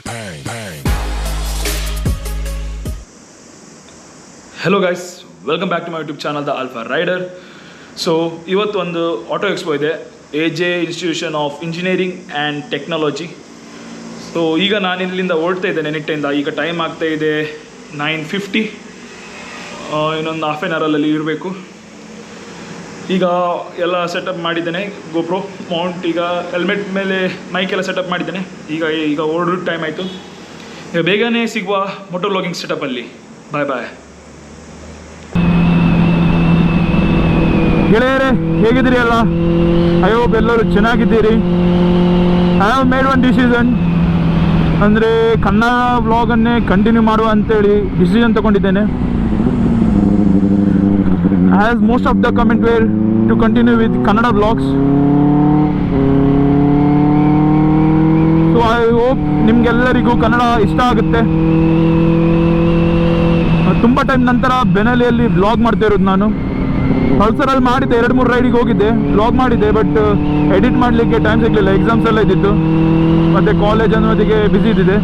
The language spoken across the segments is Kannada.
bang, bang. Hello guys, welcome back to my YouTube channel, The Alpha Rider. So ಇವತ್ತು ಒಂದು ಆಟೋ ಎಕ್ಸ್ಪೋ ಇದೆ, AJ institution of engineering and technology. So ಈಗ ನಾನು ಇಲ್ಲಿಂದ ಹೊರಡ್ತಾ ಇದ್ದೇನೆ ನಿಟ್ಟೆಯಿಂದ. ಈಗ ಟೈಮ್ ಆಗ್ತಾ ಇದೆ 9:50. ಇನ್ನೊಂದು ಹಾಫ್ ಆನ್ ಅವರಲ್ಲಿ ಇರಬೇಕು. ಈಗ ಎಲ್ಲ ಸೆಟಪ್ ಮಾಡಿದ್ದೇನೆ, ಗೋಪ್ರೋ ಮೌಂಟ್, ಈಗ ಹೆಲ್ಮೆಟ್ ಮೇಲೆ ಮೈಕೆಲ್ಲ ಸೆಟಪ್ ಮಾಡಿದ್ದೇನೆ. ಈಗ ಹೊರಡೋ ಟೈಮ್ ಆಯಿತು. ಈಗ ಬೇಗನೆ ಸಿಗುವ ಮೋಟೋ ವ್ಲಾಗಿಂಗ್ ಸೆಟಪಲ್ಲಿ. ಬಾಯ್ ಬಾಯ್. ಗೆಳೆಯರೇ, ಹೇಗಿದ್ದೀರಿ ಎಲ್ಲ? ಐ ಹೋಪ್ ಎಲ್ಲರೂ ಚೆನ್ನಾಗಿದ್ದೀರಿ. I have made one decision, ಅಂದರೆ ಕನ್ನಡ ವ್ಲಾಗನ್ನೇ ಕಂಟಿನ್ಯೂ ಮಾಡುವ ಅಂತೇಳಿ ಡಿಸಿಷನ್ ತಗೊಂಡಿದ್ದೇನೆ. As most of the comment were to continue with Kannada vlogs. So I hope ನಿಮಗೆಲ್ಲರಿಗೂ ಕನ್ನಡ ಇಷ್ಟ ಆಗುತ್ತೆ. ತುಂಬ ಟೈಮ್ ನಂತರ ಬೆನಲಿಯಲ್ಲಿ ವ್ಲಾಗ್ ಮಾಡ್ತಾ ಇರೋದು ನಾನು. ಪಲ್ಸರಲ್ಲಿ ಮಾಡಿದ್ದೆ, 2-3 ರೈಡಿಗೆ ಹೋಗಿದ್ದೆ, ವ್ಲಾಗ್ ಮಾಡಿದ್ದೆ. ಬಟ್ ಎಡಿಟ್ ಮಾಡಲಿಕ್ಕೆ ಟೈಮ್ ಸಿಗಲಿಲ್ಲ, ಎಕ್ಸಾಮ್ಸ್ ಎಲ್ಲ ಇದ್ದಿತ್ತು, ಮತ್ತು ಕಾಲೇಜ್ ಅನ್ನೋದಿಗೆ ಬ್ಯುಸಿ ಇದ್ದಿದೆ.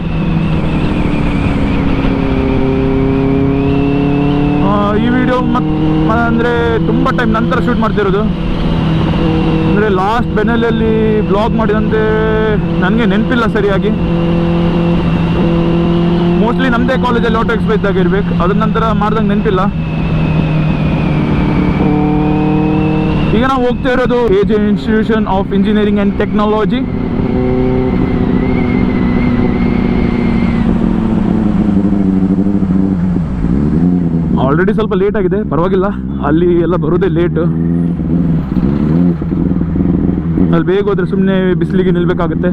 ಈ ವಿಡಿಯೋ ಅಂದರೆ ತುಂಬ ಟೈಮ್ ನಂತರ ಶೂಟ್ ಮಾಡ್ತಿರೋದು. ಅಂದರೆ ಲಾಸ್ಟ್ ಬೆನಲಲ್ಲಿ ವ್ಲಾಗ್ ಮಾಡಿದಂತೆ ನನಗೆ ನೆನಪಿಲ್ಲ ಸರಿಯಾಗಿ. ಮೋಸ್ಟ್ಲಿ ನಮ್ಮದೇ ಕಾಲೇಜಲ್ಲಿ ಆಟೋ ಎಕ್ಸ್ಪೋ ಇದ್ದಾಗ ಇರಬೇಕು, ಅದ್ರ ನಂತರ ಮಾಡ್ದಂಗೆ ನೆನಪಿಲ್ಲ. ಈಗ ನಾವು ಹೋಗ್ತಾ ಇರೋದು AJ institution of engineering and technology. Already ಸ್ವಲ್ಪ ಲೇಟ್ ಆಗಿದೆ, ಪರವಾಗಿಲ್ಲ, ಅಲ್ಲಿ ಎಲ್ಲ ಬರೋದೇ ಲೇಟು. ಅಲ್ಲಿ ಬೇಗ ಹೋದರೆ ಸುಮ್ಮನೆ ಬಿಸಿಲಿಗೆ ನಿಲ್ಲಬೇಕಾಗುತ್ತೆ.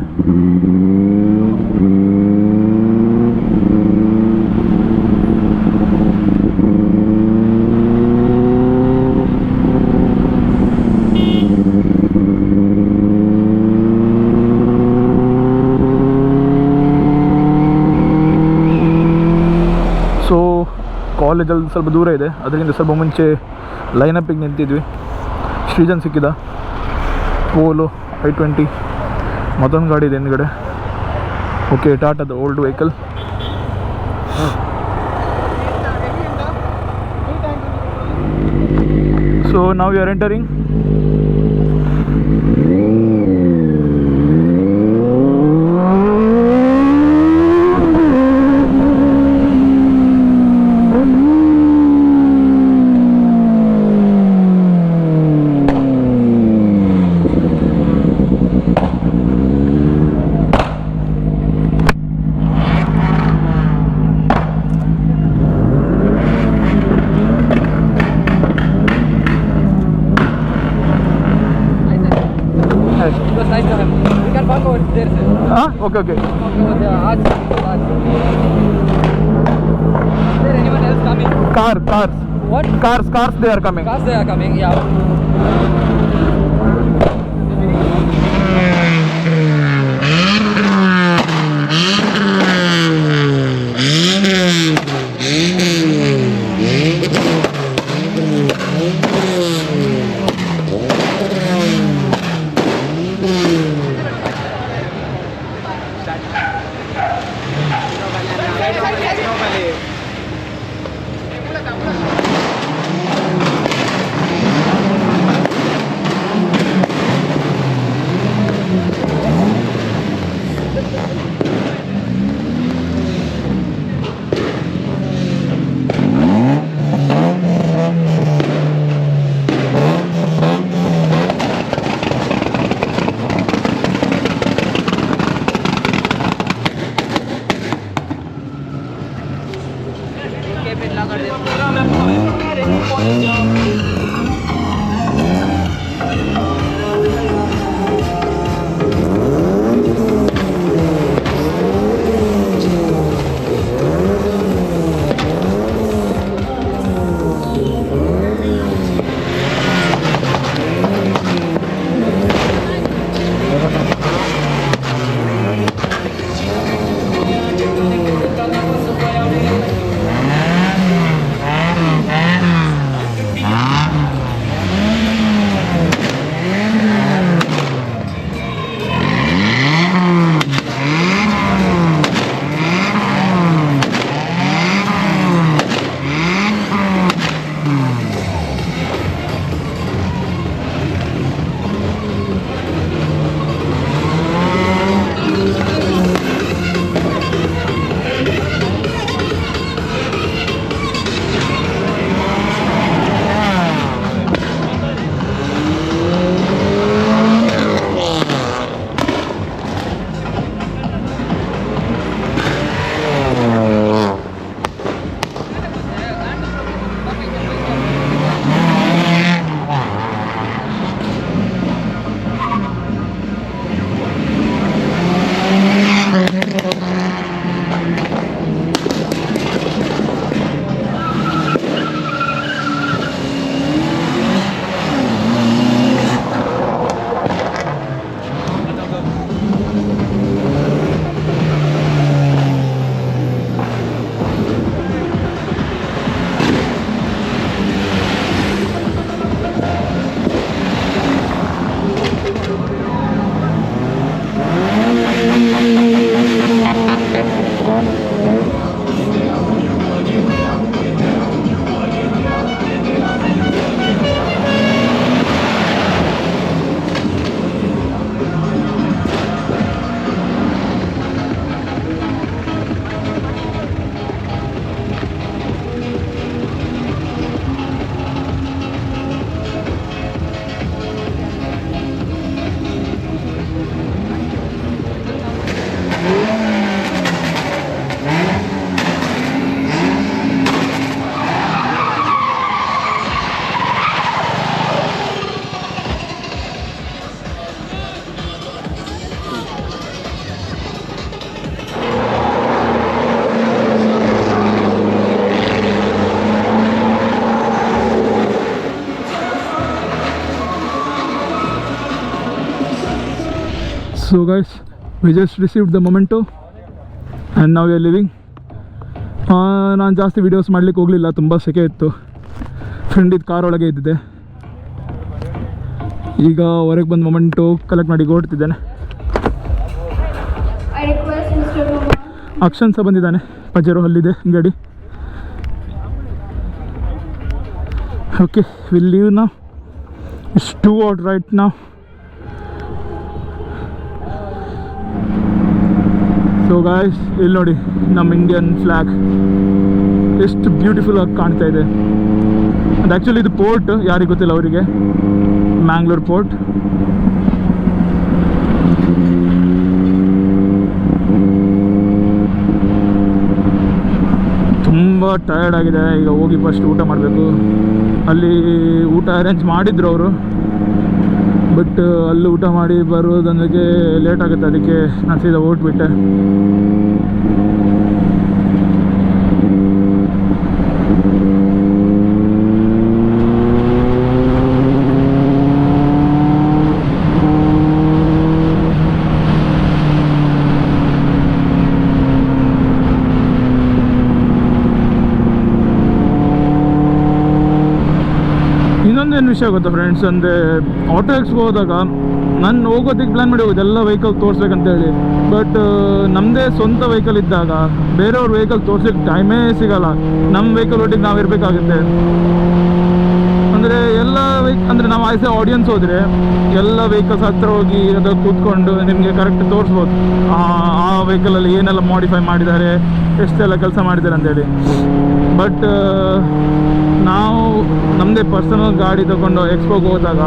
ಕಾಲೇಜಲ್ಲಿ ಸ್ವಲ್ಪ ದೂರ ಇದೆ, ಅದರಿಂದ ಸ್ವಲ್ಪ ಮುಂಚೆ ಲೈನಪ್ಪಿಗೆ ನಿಂತಿದ್ವಿ. ಶ್ರೀಜನ್ ಸಿಕ್ಕಿದ, ಪೋಲೋ i20, ಮತ್ತೊಂದು ಗಾಡಿ ಇದೆ ಹಿಂದ್ಗಡೆ. ಓಕೆ, ಟಾಟಾದ ಓಲ್ಡ್ ವೆಹಿಕಲ್. ಸೊ ನಾವು you are entering. Okay. Is there anyone else coming? Cars. What? Cars, they are coming. Cars, they are coming, yeah. So guys, we just received the memento and now we are leaving. ನಾನು ಜಾಸ್ತಿ ವೀಡಿಯೋಸ್ ಮಾಡಲಿಕ್ಕೆ ಹೋಗಲಿಲ್ಲ, ತುಂಬ ಸೆಕೆ ಇತ್ತು. ಫ್ರೆಂಡ್ ಇದು ಕಾರ್ ಒಳಗೆ ಇದ್ದಿದ್ದೆ. ಈಗ ಹೊರಗೆ ಬಂದು ಮೊಮೆಂಟು ಕಲೆಕ್ಟ್ ಮಾಡಿ ಓಡ್ತಿದ್ದೇನೆ. ಅಕ್ಷನ್ ಸಹ ಬಂದಿದ್ದಾನೆ, ಪಜೆರೋ ಅಲ್ಲಿದೆ ಗಾಡಿ. Okay, will leave now. It's two out right now. So guys, ಇಲ್ಲಿ ನೋಡಿ ನಮ್ಮ ಇಂಡಿಯನ್ ಫ್ಲ್ಯಾಗ್ ಎಷ್ಟು ಬ್ಯೂಟಿಫುಲ್ ಆಗಿ ಕಾಣ್ತಾ ಇದೆ. ಅದು ಆ್ಯಕ್ಚುಲಿ ಇದು ಪೋರ್ಟ್, ಯಾರಿಗೆ ಗೊತ್ತಿಲ್ಲ ಅವರಿಗೆ, ಮ್ಯಾಂಗ್ಳೂರ್ ಪೋರ್ಟ್. ತುಂಬ ಟಯರ್ಡ್ ಆಗಿದೆ. ಈಗ ಹೋಗಿ ಫಸ್ಟ್ ಊಟ ಮಾಡಬೇಕು. ಅಲ್ಲಿ ಊಟ ಅರೇಂಜ್ ಮಾಡಿದ್ರು ಅವರು, ಬಟ್ ಅಲ್ಲಿ ಊಟ ಮಾಡಿ ಬರೋದೊಂದಿಗೆ ಲೇಟ್ ಆಗುತ್ತೆ. ಅದಕ್ಕೆ ನಾನು ಸೀದಾ ಓಟ್ಬಿಟ್ಟೆ. ಇನ್ನೊಂದೇನು ವಿಷಯ ಗೊತ್ತಾ ಫ್ರೆಂಡ್ಸ್, ಅಂದರೆ ಆಟೋ ಎಕ್ಸ್ಗೆ ಹೋದಾಗ ನಾನು ಹೋಗೋದಕ್ಕೆ ಪ್ಲ್ಯಾನ್ ಮಾಡಿ ಹೋಗೋದು ಎಲ್ಲ ವೆಹಿಕಲ್ ತೋರಿಸ್ಬೇಕಂತೇಳಿ. ಬಟ್ ನಮ್ಮದೇ ಸ್ವಂತ ವೆಹಿಕಲ್ ಇದ್ದಾಗ ಬೇರೆಯವ್ರ ವೆಹಿಕಲ್ ತೋರ್ಸೋಕ್ಕೆ ಟೈಮೇ ಸಿಗೋಲ್ಲ. ನಮ್ಮ ವೆಹಿಕಲ್ ಒಟ್ಟಿಗೆ ನಾವು ಇರಬೇಕಾಗುತ್ತೆ. ಅಂದರೆ ಎಲ್ಲ ಅಂದರೆ ನಾವು ಆಯ್ಸೆ ಆಡಿಯನ್ಸ್ ಹೋದರೆ ಎಲ್ಲ ವೆಹಿಕಲ್ಸ್ ಹತ್ರ ಹೋಗಿ ಅದು ಕೂತ್ಕೊಂಡು ನಿಮಗೆ ಕರೆಕ್ಟ್ ತೋರಿಸ್ಬೋದು ಆ ವೆಹಿಕಲಲ್ಲಿ ಏನೆಲ್ಲ ಮಾಡಿಫೈ ಮಾಡಿದ್ದಾರೆ, ಎಷ್ಟೆಲ್ಲ ಕೆಲಸ ಮಾಡಿದ್ದಾರೆ ಅಂತೇಳಿ. ಬಟ್ ನಾವು ನಮ್ಮದೇ ಪರ್ಸನಲ್ ಗಾಡಿ ತೊಗೊಂಡು ಎಕ್ಸ್ಪೋಗೆ ಹೋದಾಗ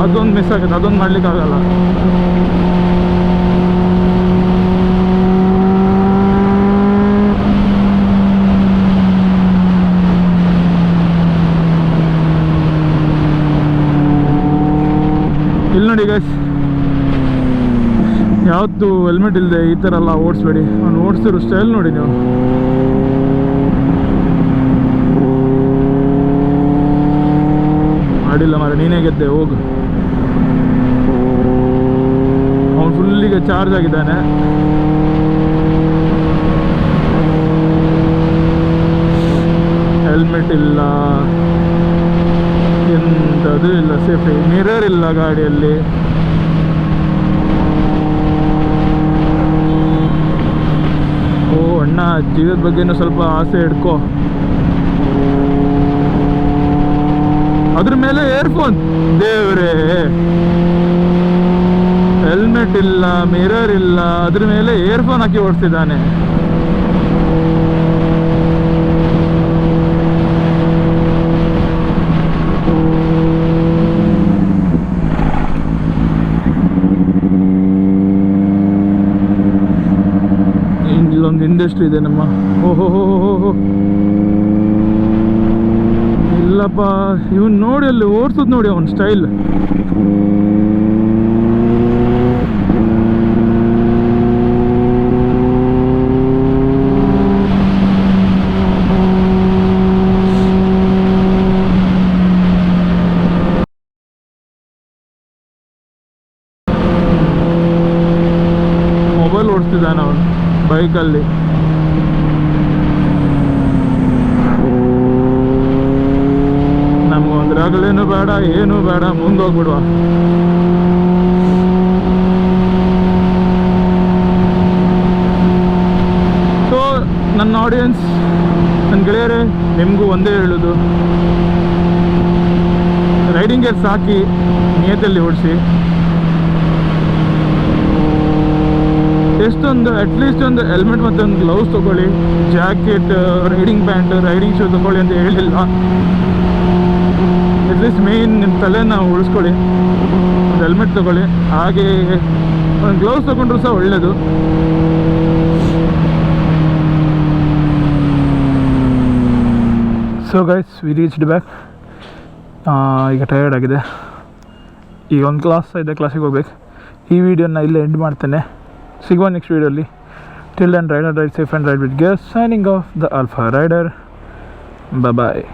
ಅದೊಂದು ಮಿಸ್ ಆಗುತ್ತೆ, ಅದೊಂದು ಮಾಡಲಿಕ್ಕಾಗಲ್ಲ. ಇಲ್ಲಿ ನೋಡಿ ಗೈಸ್, ಯಾವತ್ತು ಹೆಲ್ಮೆಟ್ ಇಲ್ಲದೆ ಈ ಥರ ಎಲ್ಲ ಓಡಿಸ್ಬೇಡಿ. ಅವ್ನು ಓಡಿಸಿರೋ ಸ್ಟೈಲ್ ನೋಡಿ ನೀವು. ಮಾಡಿಲ್ಲ ಮಾರ, ನೀನೇ ಗೆದ್ದೆ, ಹೋಗು. ಅವನು ಫುಲ್ಲಿಗೆ ಚಾರ್ಜ್ ಆಗಿದ್ದಾನೆ. ಹೆಲ್ಮೆಟ್ ಇಲ್ಲ, ಎಂಥದ್ದು ಇಲ್ಲ, ಸೇಫ್ಟಿ ಮಿರರ್ ಇಲ್ಲ ಗಾಡಿಯಲ್ಲಿ. ಓ ಅಣ್ಣ, ಜೀವದ ಬಗ್ಗೆನೂ ಸ್ವಲ್ಪ ಆಸೆ ಇಟ್ಕೋ. ಅದ್ರ ಮೇಲೆ ಏರ್ಫೋನ್, ದೇವ್ರೇ, ಹೆಲ್ಮೆಟ್ ಇಲ್ಲ, ಮಿರರ್ ಇಲ್ಲ, ಅದ್ರ ಮೇಲೆ ಏರ್ಫೋನ್ ಹಾಕಿ ಓಡಿಸ್ತಿದ್ದಾನೆ. ಇಲ್ಲೊಂದು ಇಂಡಸ್ಟ್ರಿ ಇದೆ ನಮ್ಮ. ಓಹೋ, ಇಲ್ಲಪ್ಪ, ಇವನ್ ನೋಡಿ ಅಲ್ಲಿ ಓಡಿಸೋದು ನೋಡಿ ಅವನ ಸ್ಟೈಲ್. ಮೊಬೈಲ್ ಓಡಿಸ್ತಿದ್ದಾನೆ ಅವನು ಬೈಕಲ್ಲಿ. ನಮಗೊಂದ್ರಾಗಲೇನು ಬೇಡ, ಏನೂ ಬೇಡ, ಮುಂದೋಗ್ಬಿಡುವ. ಸೊ ನನ್ನ ಆಡಿಯನ್ಸ್, ನನ್ನ ಗೆಳೆಯರೇ, ನಿಮಗೂ ಒಂದೇ ಹೇಳೋದು, ರೈಡಿಂಗ್ ಗೇರ್ಸ್ ಹಾಕಿ ನಿಯತ್ತಲ್ಲಿ ಓಡಿಸಿ. ಎಷ್ಟೊಂದು ಅಟ್ಲೀಸ್ಟ್ ಒಂದು ಹೆಲ್ಮೆಟ್ ಮತ್ತು ಒಂದು ಗ್ಲೌಸ್ ತೊಗೊಳ್ಳಿ, jacket, riding pant, riding shoe ತೊಗೊಳ್ಳಿ ಅಂತ ಹೇಳಿಲ್ಲ. ಅಟ್ಲೀಸ್ಟ್ ಮೇಯ್ನ್ ನಿಮ್ಮ ತಲೆನ ಉಳಿಸ್ಕೊಳ್ಳಿ, ಒಂದು ಹೆಲ್ಮೆಟ್ ತೊಗೊಳ್ಳಿ, ಹಾಗೆ ಒಂದು ಗ್ಲೌಸ್ ತೊಗೊಂಡ್ರು ಸಹ ಒಳ್ಳೆಯದು. So guys, V reached back. ಈಗ ಟಯರ್ಡ್ ಆಗಿದೆ. ಈಗ ಒಂದು ಕ್ಲಾಸ್ ಇದೆ, ಕ್ಲಾಸಿಗೆ ಹೋಗ್ಬೇಕು. ಈ ವಿಡಿಯೋನ ಇಲ್ಲೇ ಎಂಡ್ ಮಾಡ್ತೇನೆ. ಸಿಗುವ ನೆಕ್ಸ್ಟ್ ವಿಡಿಯೋಲಿ. Till then, ride safe and ride with gear. Signing off the alpha rider. Bye.